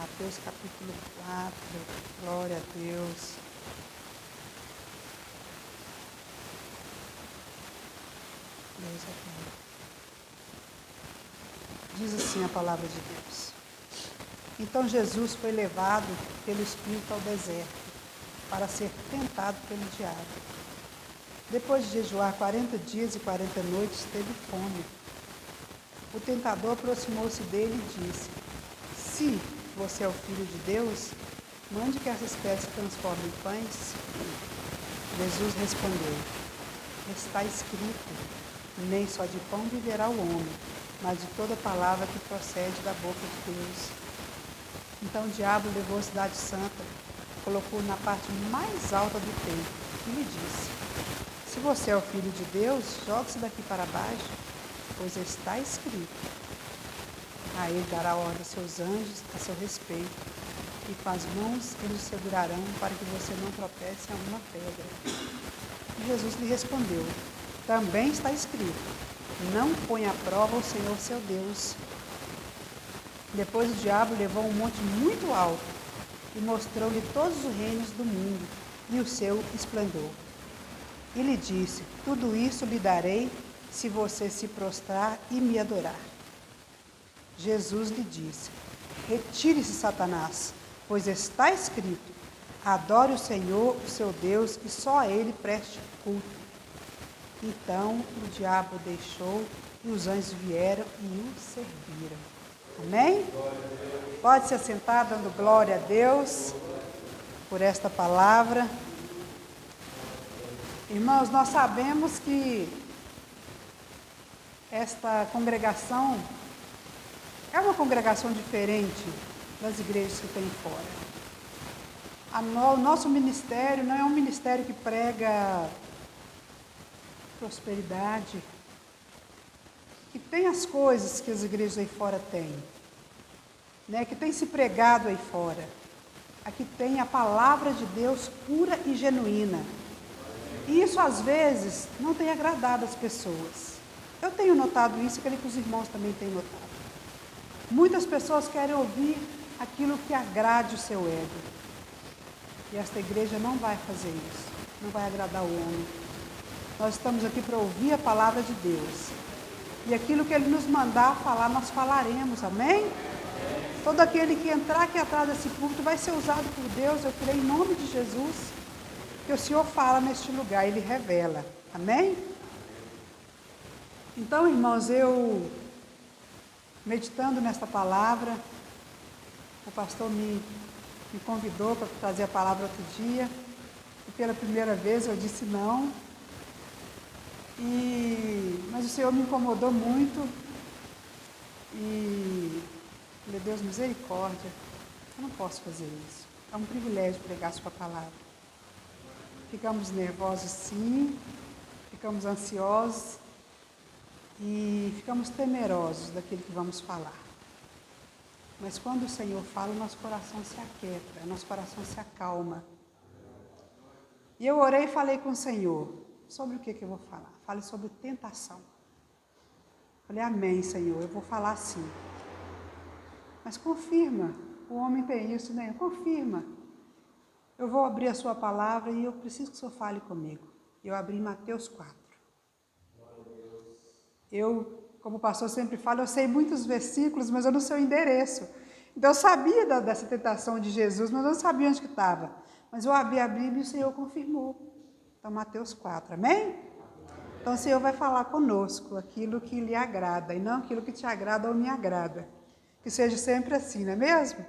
Mateus capítulo 4, glória a Deus. Deus é bom. Diz assim a palavra de Deus. Então Jesus foi levado pelo Espírito ao deserto, para ser tentado pelo diabo. Depois de jejuar 40 dias e 40 noites, teve fome. O tentador aproximou-se dele e disse: Se você é o Filho de Deus, mande que essas pedras se transformem em pães. Jesus respondeu: Está escrito, nem só de pão viverá o homem, mas de toda palavra que procede da boca de Deus. Então o diabo levou a cidade santa, colocou-o na parte mais alta do templo e lhe disse: Se você é o Filho de Deus, jogue-se daqui para baixo, pois está escrito: a ele dará ordem a seus anjos a seu respeito, e com as mãos eles o segurarão para que você não tropece em alguma pedra. E Jesus lhe respondeu: Também está escrito: Não ponha à prova o Senhor seu Deus. Depois o diabo levou um monte muito alto e mostrou-lhe todos os reinos do mundo e o seu esplendor. E lhe disse: Tudo isso lhe darei se você se prostrar e me adorar. Jesus lhe disse: Retire-se, Satanás, pois está escrito: Adore o Senhor, o seu Deus, e só a ele preste culto. Então o diabo deixou e os anjos vieram e o serviram. Amém? Pode se assentar dando glória a Deus por esta palavra. Irmãos, nós sabemos que esta congregação é uma congregação diferente das igrejas que tem fora. O nosso ministério não é um ministério que prega prosperidade, que tem as coisas que as igrejas aí fora têm, né? Que tem se pregado aí fora. Aqui tem a palavra de Deus pura e genuína. E isso, às vezes, não tem agradado as pessoas. Eu tenho notado isso e creio que os irmãos também têm notado. Muitas pessoas querem ouvir aquilo que agrade o seu ego. E esta igreja não vai fazer isso. Não vai agradar o homem. Nós estamos aqui para ouvir a palavra de Deus. E aquilo que Ele nos mandar falar, nós falaremos. Amém? Todo aquele que entrar aqui atrás desse púlpito vai ser usado por Deus. Eu creio em nome de Jesus. Que o Senhor fala neste lugar. Ele revela. Amém? Então, irmãos, eu... meditando nesta palavra, o pastor me convidou para trazer a palavra outro dia, e pela primeira vez eu disse não, mas o Senhor me incomodou muito, e falei: Deus, misericórdia, eu não posso fazer isso, é um privilégio pregar sua palavra. Ficamos nervosos sim, ficamos ansiosos, e ficamos temerosos daquilo que vamos falar. Mas quando o Senhor fala, nosso coração se aquieta, nosso coração se acalma. E eu orei e falei com o Senhor: sobre o que eu vou falar? Falei sobre tentação. Falei: amém, Senhor, eu vou falar sim. Mas confirma, o homem tem isso, né? Confirma. Eu vou abrir a sua palavra e eu preciso que o Senhor fale comigo. Eu abri Mateus 4. Eu, como o pastor sempre fala, eu sei muitos versículos, mas eu não sei o endereço. Então eu sabia dessa tentação de Jesus, mas eu não sabia onde que estava. Mas eu abri a Bíblia e o Senhor confirmou. Então, Mateus 4, amém? Então o Senhor vai falar conosco aquilo que lhe agrada, e não aquilo que te agrada ou me agrada. Que seja sempre assim, não é mesmo?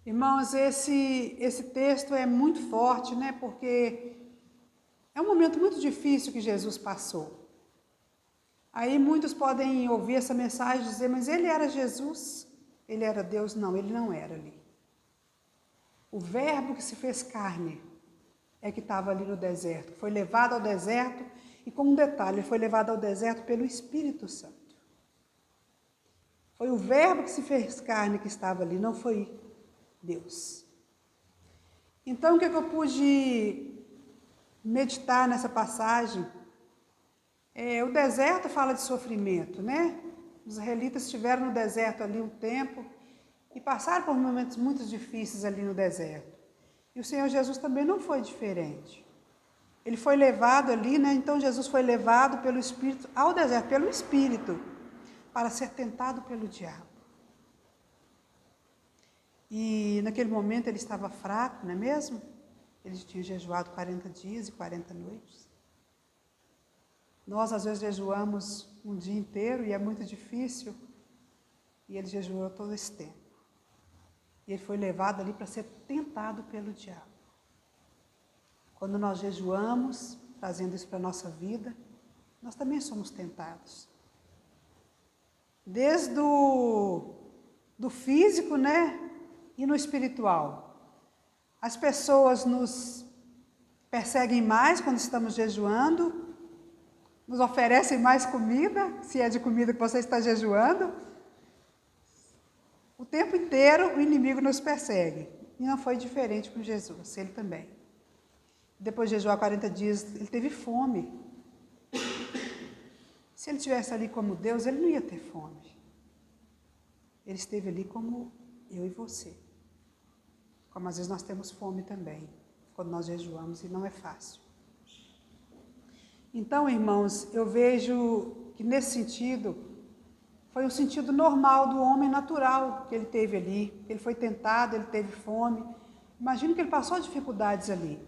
Irmãos, esse texto é muito forte, né? Porque é um momento muito difícil que Jesus passou. Aí muitos podem ouvir essa mensagem e dizer: mas ele era Jesus? Ele era Deus? Não, ele não era ali. O verbo que se fez carne é que estava ali no deserto. Foi levado ao deserto, e com um detalhe, ele foi levado ao deserto pelo Espírito Santo. Foi o verbo que se fez carne que estava ali, não foi Deus. Então, o que eu pude meditar nessa passagem? O deserto fala de sofrimento, né? Os israelitas estiveram no deserto ali um tempo, e passaram por momentos muito difíceis ali no deserto. E o Senhor Jesus também não foi diferente. Ele foi levado ali, né? Então Jesus foi levado pelo Espírito ao deserto, pelo Espírito, para ser tentado pelo diabo. E naquele momento ele estava fraco, não é mesmo? Ele tinha jejuado 40 dias e 40 noites. Nós, às vezes, jejuamos um dia inteiro e é muito difícil. E ele jejuou todo esse tempo. E ele foi levado ali para ser tentado pelo diabo. Quando nós jejuamos, trazendo isso para a nossa vida, nós também somos tentados. Desde do físico, né? E no espiritual. As pessoas nos perseguem mais quando estamos jejuando, nos oferecem mais comida, se é de comida que você está jejuando. O tempo inteiro o inimigo nos persegue. E não foi diferente com Jesus, ele também. Depois de jejuar 40 dias, ele teve fome. Se ele estivesse ali como Deus, ele não ia ter fome. Ele esteve ali como eu e você. Como às vezes nós temos fome também, quando nós jejuamos, e não é fácil. Então, irmãos, eu vejo que nesse sentido, foi um sentido normal do homem natural que ele teve ali. Ele foi tentado, ele teve fome. Imagino que ele passou dificuldades ali.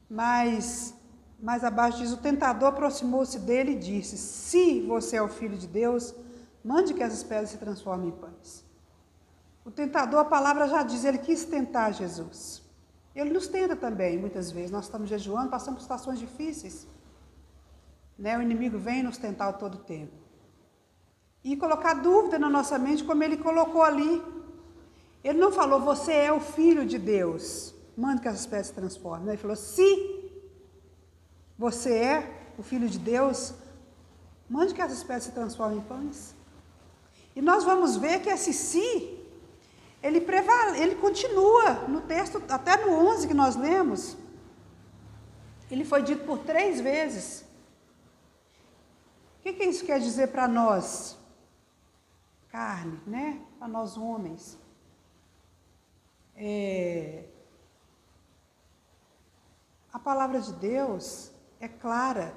Mas, mais abaixo diz, o tentador aproximou-se dele e disse, se você é o Filho de Deus, mande que essas pedras se transformem em pães. O tentador, a palavra já diz, ele quis tentar Jesus. Ele nos tenta também, muitas vezes. Nós estamos jejuando, passamos por situações difíceis. Né? O inimigo vem nos tentar todo o tempo. E colocar dúvida na nossa mente, como ele colocou ali. Ele não falou, você é o Filho de Deus, mande que essas pedras se transformem. Ele falou, se você é o Filho de Deus, mande que essas pedras se transformem em pães. E nós vamos ver que esse se, ele continua no texto, até no 11 que nós lemos. Ele foi dito por 3 vezes. O que isso quer dizer para nós? Carne, né? Para nós homens. A palavra de Deus é clara,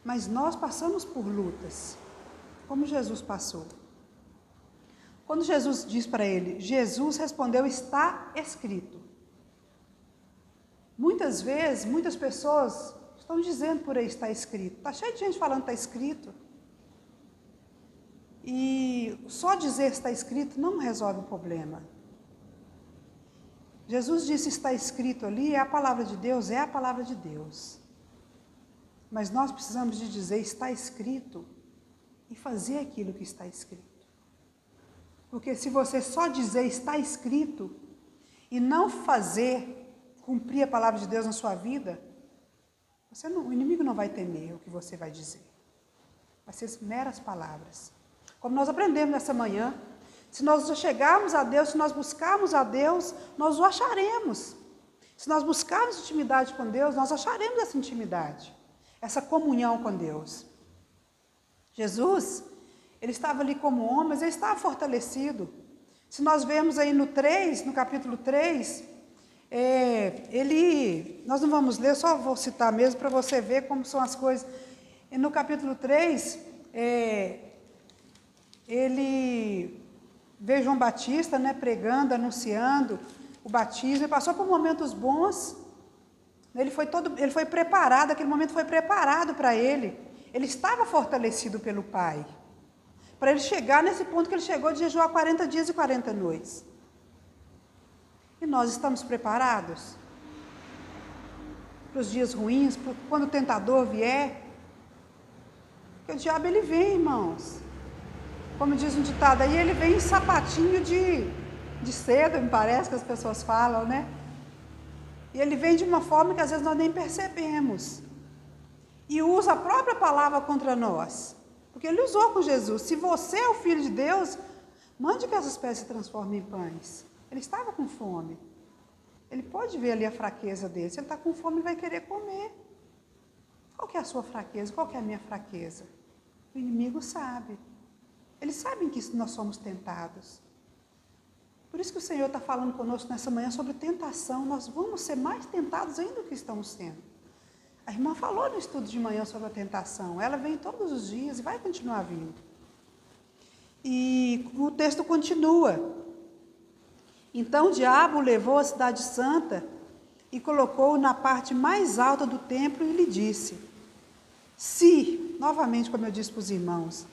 mas nós passamos por lutas, como Jesus passou. Quando Jesus diz para ele, Jesus respondeu, está escrito. Muitas vezes, muitas pessoas estão dizendo por aí, está escrito. Está cheio de gente falando, está escrito. E só dizer está escrito não resolve o problema. Jesus disse está escrito ali, é a palavra de Deus, é a palavra de Deus. Mas nós precisamos de dizer está escrito e fazer aquilo que está escrito. Porque se você só dizer está escrito e não fazer, cumprir a palavra de Deus na sua vida, o inimigo não vai temer o que você vai dizer. Vai ser meras palavras. Como nós aprendemos nessa manhã, se nós chegarmos a Deus, se nós buscarmos a Deus, nós o acharemos. Se nós buscarmos intimidade com Deus, nós acharemos essa intimidade, essa comunhão com Deus. Jesus, ele estava ali como homem, mas ele estava fortalecido. Se nós vemos aí no capítulo 3, nós não vamos ler, só vou citar mesmo para você ver como são as coisas. E no capítulo 3, ele vê João Batista, né, pregando, anunciando o batismo, ele passou por momentos bons, ele foi preparado, aquele momento foi preparado para ele estava fortalecido pelo Pai, para ele chegar nesse ponto que ele chegou de jejuar 40 dias e 40 noites. E nós estamos preparados para os dias ruins, quando o tentador vier? Porque o diabo ele vem, irmãos. Como diz um ditado aí, ele vem em sapatinho de seda, me parece que as pessoas falam, né? E ele vem de uma forma que às vezes nós nem percebemos. E usa a própria palavra contra nós. Porque ele usou com Jesus. Se você é o Filho de Deus, mande que essas pedras se transformem em pães. Ele estava com fome. Ele pode ver ali a fraqueza dele. Se ele está com fome, ele vai querer comer. Qual que é a sua fraqueza? Qual que é a minha fraqueza? O inimigo sabe. Eles sabem que nós somos tentados. Por isso que o Senhor está falando conosco nessa manhã sobre tentação. Nós vamos ser mais tentados ainda do que estamos sendo. A irmã falou no estudo de manhã sobre a tentação. Ela vem todos os dias e vai continuar vindo. E o texto continua. Então o diabo levou a cidade santa e colocou-o na parte mais alta do templo e lhe disse: se, novamente como eu disse para os irmãos,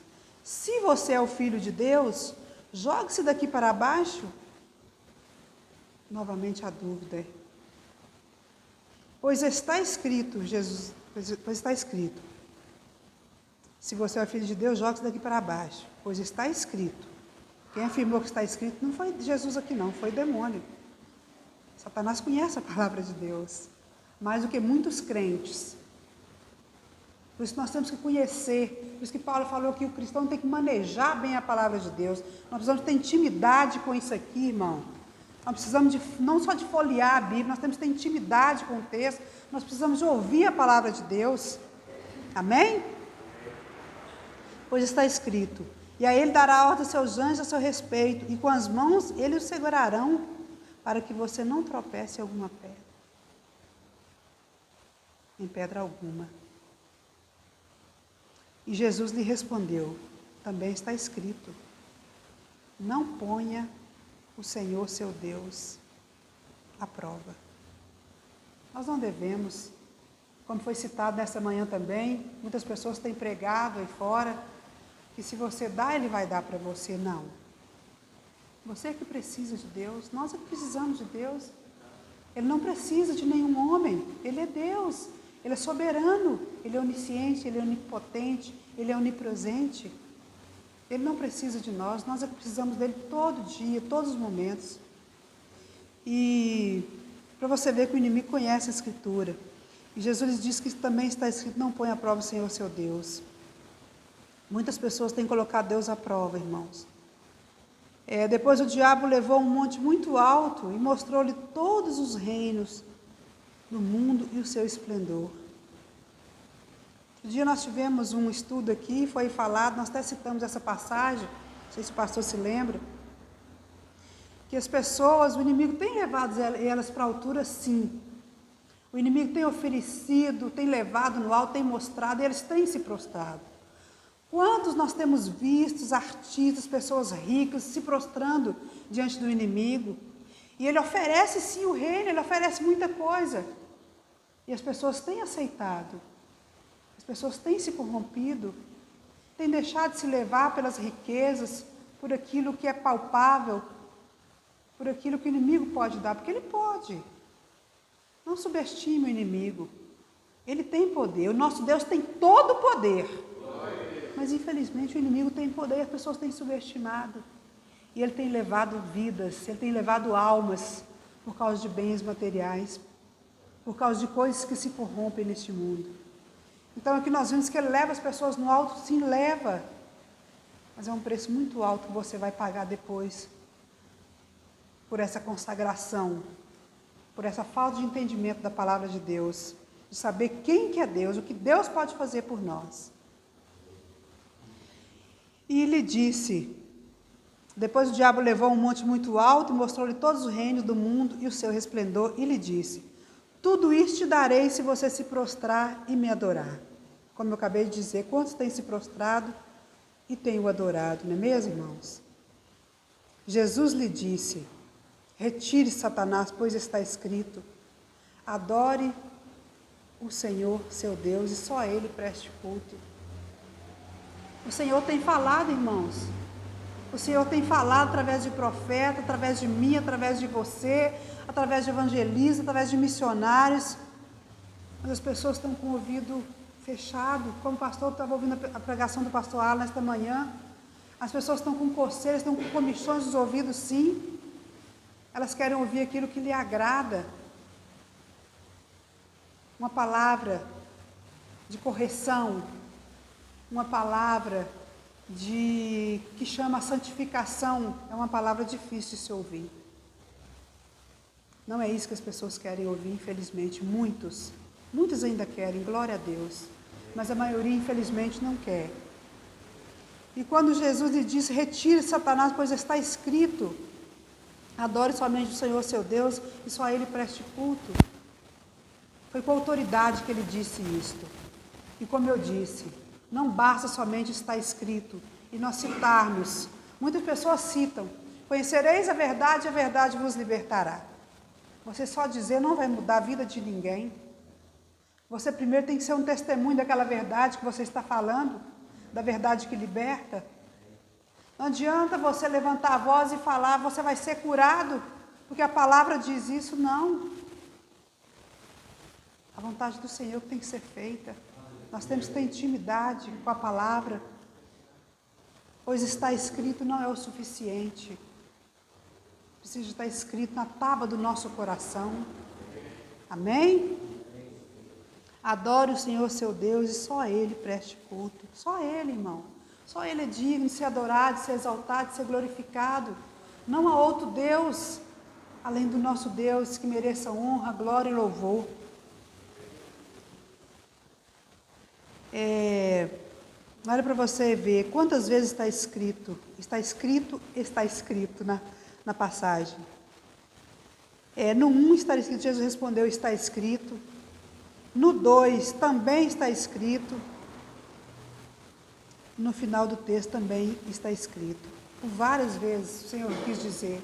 se você é o Filho de Deus, jogue-se daqui para baixo. Novamente a dúvida. Pois está escrito, Jesus, pois está escrito. Se você é o Filho de Deus, jogue-se daqui para baixo. Pois está escrito. Quem afirmou que está escrito não foi Jesus aqui não, foi o demônio. Satanás conhece a palavra de Deus, mais do que muitos crentes. Por isso nós temos que conhecer, por isso que Paulo falou que o cristão tem que manejar bem a palavra de Deus. Nós precisamos ter intimidade com isso aqui, irmão. Nós precisamos não só de folhear a Bíblia, nós temos que ter intimidade com o texto, nós precisamos de ouvir a palavra de Deus. Amém? Pois está escrito: e a ele dará ordem aos seus anjos a seu respeito, e com as mãos eles o segurarão, para que você não tropece em alguma pedra. Em pedra alguma. E Jesus lhe respondeu: também está escrito: não ponha o Senhor seu Deus à prova. Nós não devemos, como foi citado nessa manhã também, muitas pessoas têm pregado aí fora, que se você dá, Ele vai dar para você. Não. Você que precisa de Deus, nós é que precisamos de Deus. Ele não precisa de nenhum homem, Ele é Deus, Ele é soberano, Ele é onisciente, Ele é onipotente, Ele é onipresente. Ele não precisa de nós é que precisamos dele todo dia, todos os momentos. E para você ver que o inimigo conhece a Escritura. E Jesus diz que também está escrito: não põe à prova o Senhor seu Deus. Muitas pessoas têm colocado Deus à prova, irmãos. Depois o diabo levou um monte muito alto e mostrou-lhe todos os reinos do mundo e o seu esplendor. Um dia nós tivemos um estudo aqui, foi falado, nós até citamos essa passagem, não sei se o pastor se lembra, que as pessoas, o inimigo tem levado elas para a altura, sim. O inimigo tem oferecido, tem levado no alto, tem mostrado, e eles têm se prostrado. Quantos nós temos visto artistas, pessoas ricas se prostrando diante do inimigo? E ele oferece sim o reino, ele oferece muita coisa. E as pessoas têm aceitado. As pessoas têm se corrompido, têm deixado de se levar pelas riquezas, por aquilo que é palpável, por aquilo que o inimigo pode dar, porque ele pode. Não subestime o inimigo. Ele tem poder, o nosso Deus tem todo o poder. Mas infelizmente o inimigo tem poder e as pessoas têm subestimado. E ele tem levado vidas, ele tem levado almas por causa de bens materiais, por causa de coisas que se corrompem neste mundo. Então aqui nós vemos que ele leva as pessoas no alto, sim, leva. Mas é um preço muito alto que você vai pagar depois. Por essa consagração, por essa falta de entendimento da palavra de Deus. De saber quem que é Deus, o que Deus pode fazer por nós. E lhe disse, depois o diabo levou um monte muito alto e mostrou-lhe todos os reinos do mundo e o seu resplendor, e lhe disse: tudo isso te darei se você se prostrar e me adorar. Como eu acabei de dizer, quantos têm se prostrado e têm o adorado, não é mesmo, irmãos? Jesus lhe disse: retire, Satanás, pois está escrito: adore o Senhor, seu Deus, e só a Ele preste culto. O Senhor tem falado, irmãos. O Senhor tem falado através de profeta, através de mim, através de você, através de evangelistas, através de missionários. Mas as pessoas estão com o ouvido fechado, como o pastor estava ouvindo a pregação do pastor Alan nesta manhã. As pessoas estão com coceiras, estão com comichões dos ouvidos, sim. Elas querem ouvir aquilo que lhe agrada. Uma palavra de correção, uma palavra que chama a santificação, é uma palavra difícil de se ouvir. Não é isso que as pessoas querem ouvir, infelizmente. Muitos ainda querem, glória a Deus, mas a maioria, infelizmente, não quer. E quando Jesus lhe disse, retire Satanás, pois está escrito, adore somente o Senhor seu Deus e só a Ele preste culto. Foi com autoridade que ele disse isto. E como eu disse, não basta somente estar escrito e nós citarmos. Muitas pessoas citam, conhecereis a verdade vos libertará. Você só dizer não vai mudar a vida de ninguém. Você primeiro tem que ser um testemunho daquela verdade que você está falando, da verdade que liberta. Não adianta você levantar a voz e falar, você vai ser curado, porque a palavra diz isso, não. A vontade do Senhor tem que ser feita. Nós temos que ter intimidade com a palavra, pois está escrito não é o suficiente. Precisa estar escrito na tábua do nosso coração. Amém? Adore o Senhor seu Deus e só a Ele preste culto. Só a Ele, irmão. Só Ele é digno de ser adorado, de ser exaltado, de ser glorificado. Não há outro Deus, além do nosso Deus, que mereça honra, glória e louvor. Olha para você ver quantas vezes está escrito na passagem. No 1 está escrito, Jesus respondeu, está escrito. No 2 também está escrito. No final do texto também está escrito. Por várias vezes o Senhor quis dizer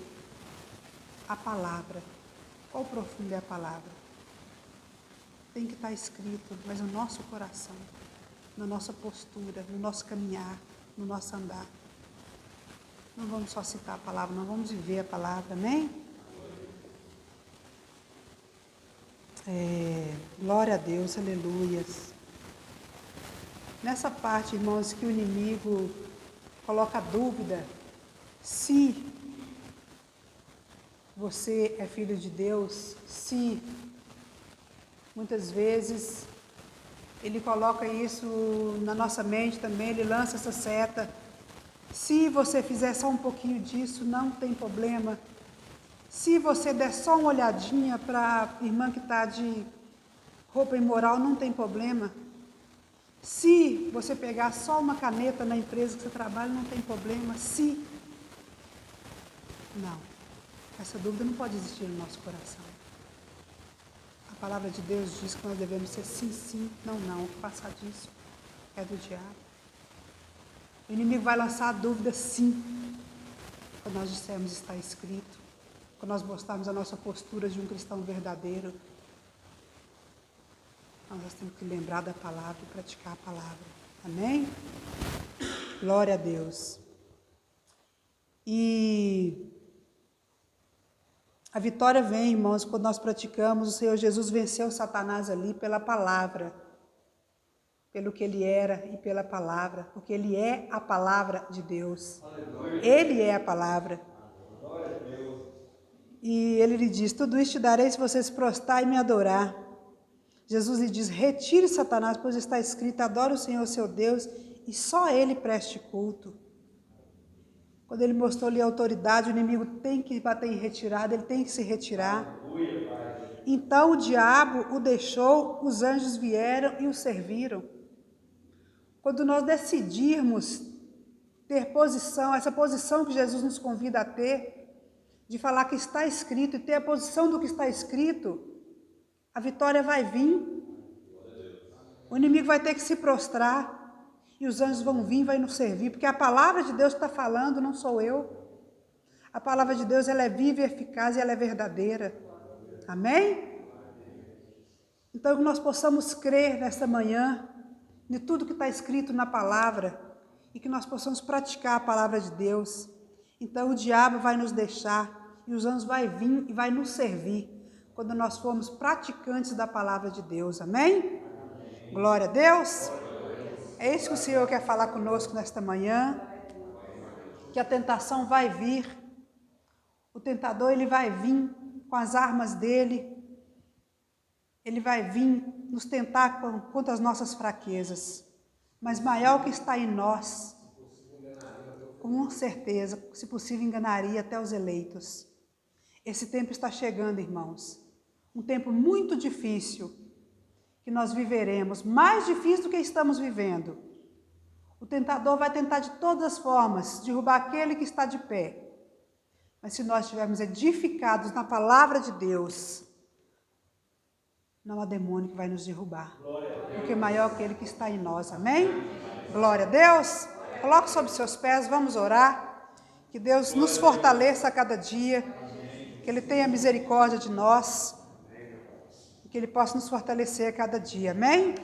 a palavra. Qual profundo é a palavra? Tem que estar escrito, mas no nosso coração, na nossa postura, no nosso caminhar, no nosso andar. Não vamos só citar a palavra, não vamos viver a palavra, amém? Glória a Deus, aleluias. Nessa parte, irmãos, que o inimigo coloca dúvida se você é filho de Deus, se muitas vezes ele coloca isso na nossa mente também, ele lança essa seta. Se você fizer só um pouquinho disso, não tem problema. Se você der só uma olhadinha para a irmã que está de roupa imoral, não tem problema. Se você pegar só uma caneta na empresa que você trabalha, não tem problema. Se. Não. Essa dúvida não pode existir no nosso coração. A palavra de Deus diz que nós devemos ser sim, sim, não, não. O que passar disso é do diabo. O inimigo vai lançar a dúvida sim, quando nós dissermos está escrito, quando nós mostrarmos a nossa postura de um cristão verdadeiro. Nós temos que lembrar da palavra e praticar a palavra. Amém? Glória a Deus. E a vitória vem, irmãos, quando nós praticamos. O Senhor Jesus venceu Satanás ali pela palavra, pelo que ele era e pela palavra, porque ele é a palavra de Deus. Ele é a palavra. E ele lhe diz, tudo isso te darei se você se prostrar e me adorar. Jesus lhe diz, retire Satanás, pois está escrito, adore o Senhor seu Deus e só a Ele preste culto. Quando ele mostrou-lhe a autoridade, o inimigo tem que bater em retirada, ele tem que se retirar. Então o diabo o deixou, os anjos vieram e o serviram. Quando nós decidirmos ter posição, essa posição que Jesus nos convida a ter, de falar que está escrito e ter a posição do que está escrito, a vitória vai vir. O inimigo vai ter que se prostrar e os anjos vão vir e vai nos servir, porque a palavra de Deus está falando, não sou eu. A palavra de Deus, ela é viva e eficaz e ela é verdadeira. Amém? Então, que nós possamos crer nesta manhã de tudo que está escrito na palavra e que nós possamos praticar a palavra de Deus. Então, o diabo vai nos deixar e os anjos vai vir e vai nos servir quando nós formos praticantes da palavra de Deus. Amém? Glória a Deus. É isso que o Senhor quer falar conosco nesta manhã. Que a tentação vai vir. O tentador, ele vai vir com as armas dele. Ele vai vir nos tentar contra as nossas fraquezas. Mas maior que está em nós, com certeza, se possível, enganaria até os eleitos. Esse tempo está chegando, irmãos. Um tempo muito difícil que nós viveremos, mais difícil do que estamos vivendo. O tentador vai tentar de todas as formas derrubar aquele que está de pé. Mas se nós estivermos edificados na palavra de Deus, não há demônio que vai nos derrubar. Porque maior é aquele que está em nós. Amém? Glória a Deus. Coloque sobre seus pés, vamos orar. Que Deus nos fortaleça a cada dia. Que Ele tenha misericórdia de nós. E que Ele possa nos fortalecer a cada dia. Amém?